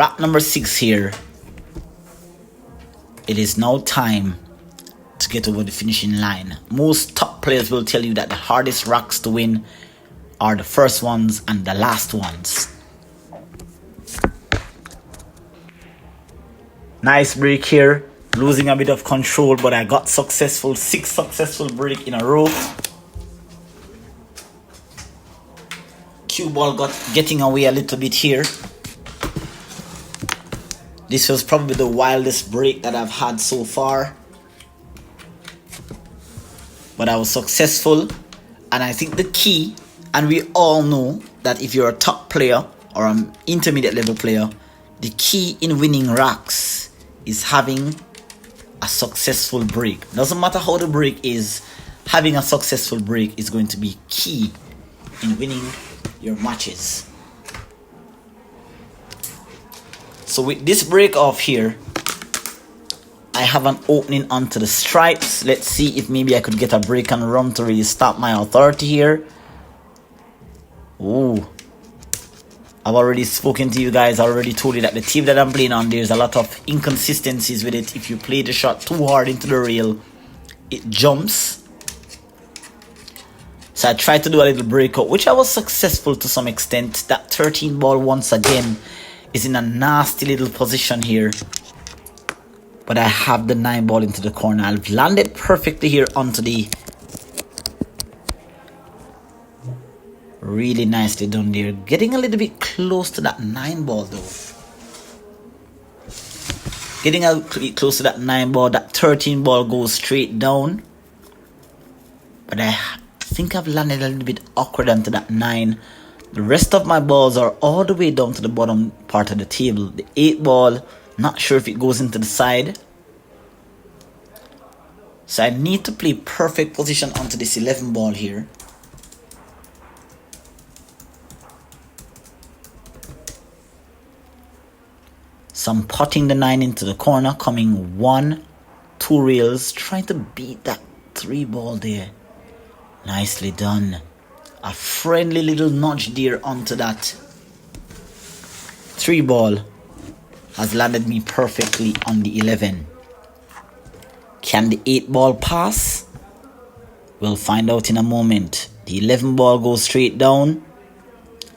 Rack number 6 here. It is now time to get over the finishing line. Most top players will tell you that the hardest racks to win are the first ones and the last ones. Nice break here. Losing a bit of control, but I got successful. 6 successful break in a row. Cue ball getting away a little bit here. This was probably the wildest break that I've had so far. But I was successful. And I think the key, and we all know that if you're a top player or an intermediate level player, the key in winning racks is having a successful break. Doesn't matter how the break is, having a successful break is going to be key in winning your matches. So with this break off here, I have an opening onto the stripes. Let's see if maybe I could get a break and run to really stop my authority here. Ooh. I've already spoken to you guys. I already told you that the team that I'm playing on, there's a lot of inconsistencies with it. If you play the shot too hard into the rail, it jumps. So I tried to do a little breakout, which I was successful to some extent. That 13 ball once again is in a nasty little position here. But I have the 9 ball into the corner. I've landed perfectly here onto the... Really nicely done there. Getting a little bit close to that 9 ball though. Getting a bit close to that 9 ball. That 13 ball goes straight down. But I think I've landed a little bit awkward onto that 9. The rest of my balls are all the way down to the bottom part of the table. The 8 ball, not sure if it goes into the side. So I need to play perfect position onto this 11 ball here. So I'm putting the 9 into the corner, coming 1, 2 rails, trying to beat that 3 ball there. Nicely done. A friendly little nudge there onto that 3 ball has landed me perfectly on the 11. Can the 8 ball pass? We'll find out in a moment. The 11 ball goes straight down.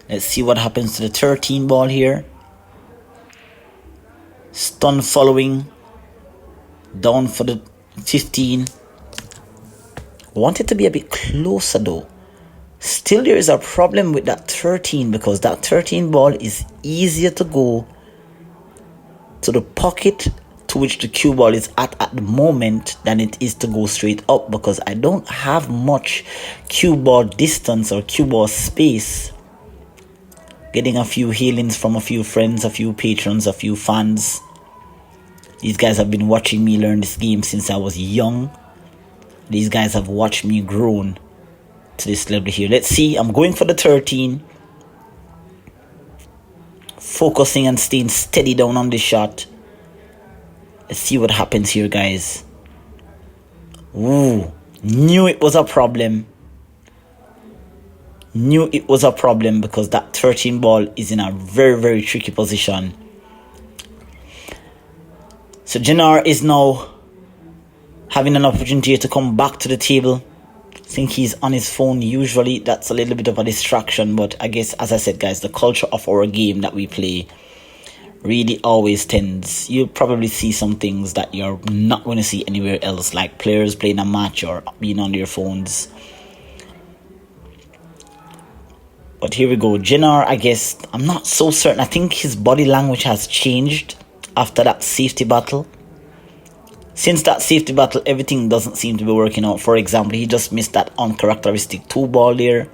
Let's see what happens to the 13 ball here. Stun following. Down for the 15. I want it to be a bit closer though. Still, there is a problem with that 13 because that 13 ball is easier to go to the pocket to which the cue ball is at the moment than it is to go straight up, because I don't have much cue ball distance or cue ball space. Getting a few healings from a few friends, a few patrons, a few fans. These guys have been watching me learn this game since I was young. These guys have watched me grown to this level here. Let's see. I'm going for the 13. Focusing and staying steady down on this shot. Let's see what happens here, guys. Ooh. Knew it was a problem. Knew it was a problem because that 13 ball is in a very, very tricky position. So Jennar is now having an opportunity to come back to the table. I think he's on his phone. Usually that's a little bit of a distraction, but I guess, as I said, guys, the culture of our game that we play really always tends, you'll probably see some things that you're not going to see anywhere else, like players playing a match or being on their phones. But here we go. Jennar, I guess, I'm not so certain. I think his body language has changed after that safety battle. Since that safety battle, everything doesn't seem to be working out. For example, he just missed that uncharacteristic 2 ball there.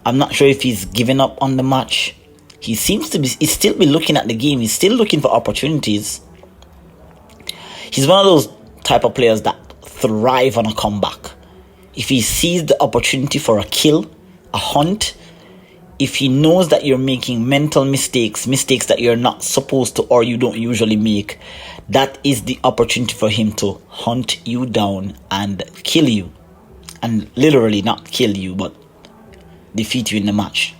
I'm not sure if he's given up on the match. He seems to be, he's still be looking at the game. He's still looking for opportunities. He's one of those type of players that thrive on a comeback. If he sees the opportunity for a kill, a hunt, if he knows that you're making mental mistakes that you're not supposed to or you don't usually make, that is the opportunity for him to hunt you down and kill you. And literally not kill you, but defeat you in the match.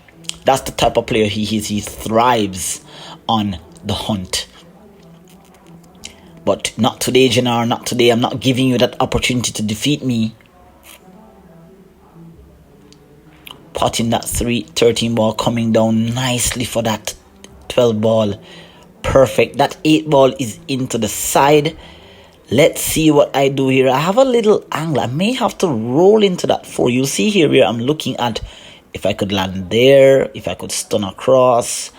That's the type of player he is. He thrives on the hunt. But not today, Jennar, not today. I'm not giving you that opportunity to defeat me. Potting that 13 ball, coming down nicely for that 12 ball. Perfect. That 8 ball is into the side. Let's see what I do here. I have a little angle. I may have to roll into that 4. You see here where I'm looking at if I could land there, if I could stun across.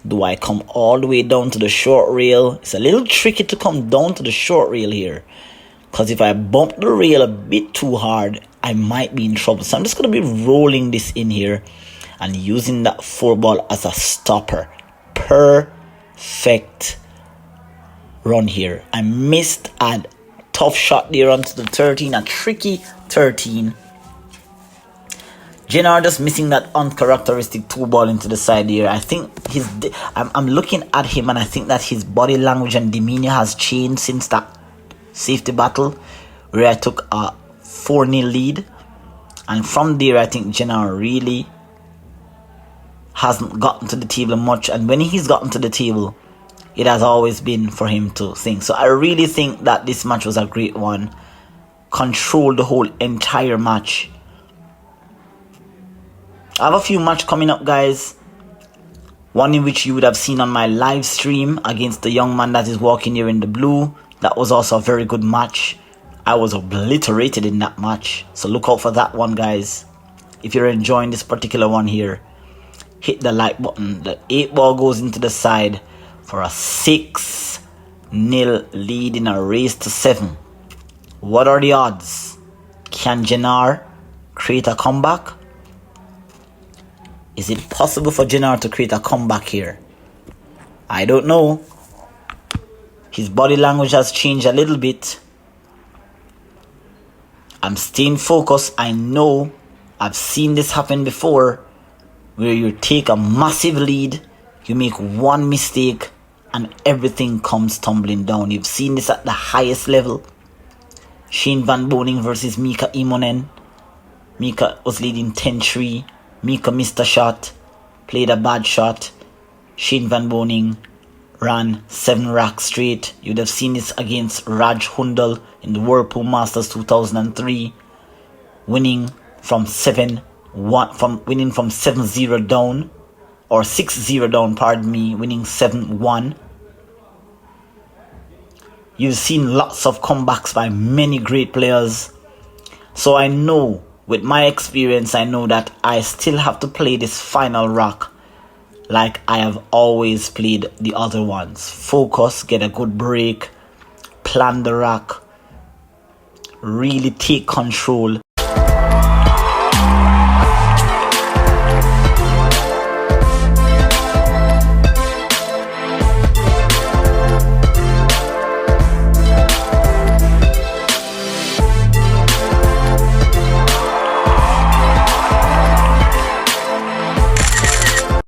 Do I come all the way down to the short rail? It's a little tricky to come down to the short rail here, because if I bump the rail a bit too hard, I might be in trouble. So I'm just going to be rolling this in here and using that 4 ball as a stopper. Perfect run here. I missed a tough shot there onto the 13, a tricky 13. Jennar just missing that uncharacteristic 2 ball into the side here. I think I'm looking at him and I think that his body language and demeanor has changed since that safety battle where I took a 4-0 lead. And from there, I think Jennar really hasn't gotten to the table much. And when he's gotten to the table, it has always been for him to sing. So I really think that this match was a great one. Controlled the whole entire match. I have a few matches coming up, guys. One in which you would have seen on my live stream against the young man that is walking here in the blue. That was also a very good match. I was obliterated in that match. So look out for that one, guys. If you're enjoying this particular one here, hit the like button. The 8 ball goes into the side for a 6-0 lead in a race to 7. What are the odds? Can Jennar create a comeback? Is it possible for Jennar to create a comeback here? I don't know. His body language has changed a little bit. I'm staying focused. I know I've seen this happen before, where you take a massive lead, you make one mistake, and everything comes tumbling down. You've seen this at the highest level. Shane Van Boening versus Mika Immonen. Mika was leading 10-3. Mika missed a shot, played a bad shot. Shane Van Boening ran 7 racks straight. You'd have seen this against Raj Hundal in the Whirlpool Masters 2003, winning from 7-0 down, or 6-0 down, pardon me, winning 7-1. You've seen lots of comebacks by many great players. So I know, with my experience, I know that I still have to play this final rack like I have always played the other ones. Focus, get a good break, plan the rack, really take control,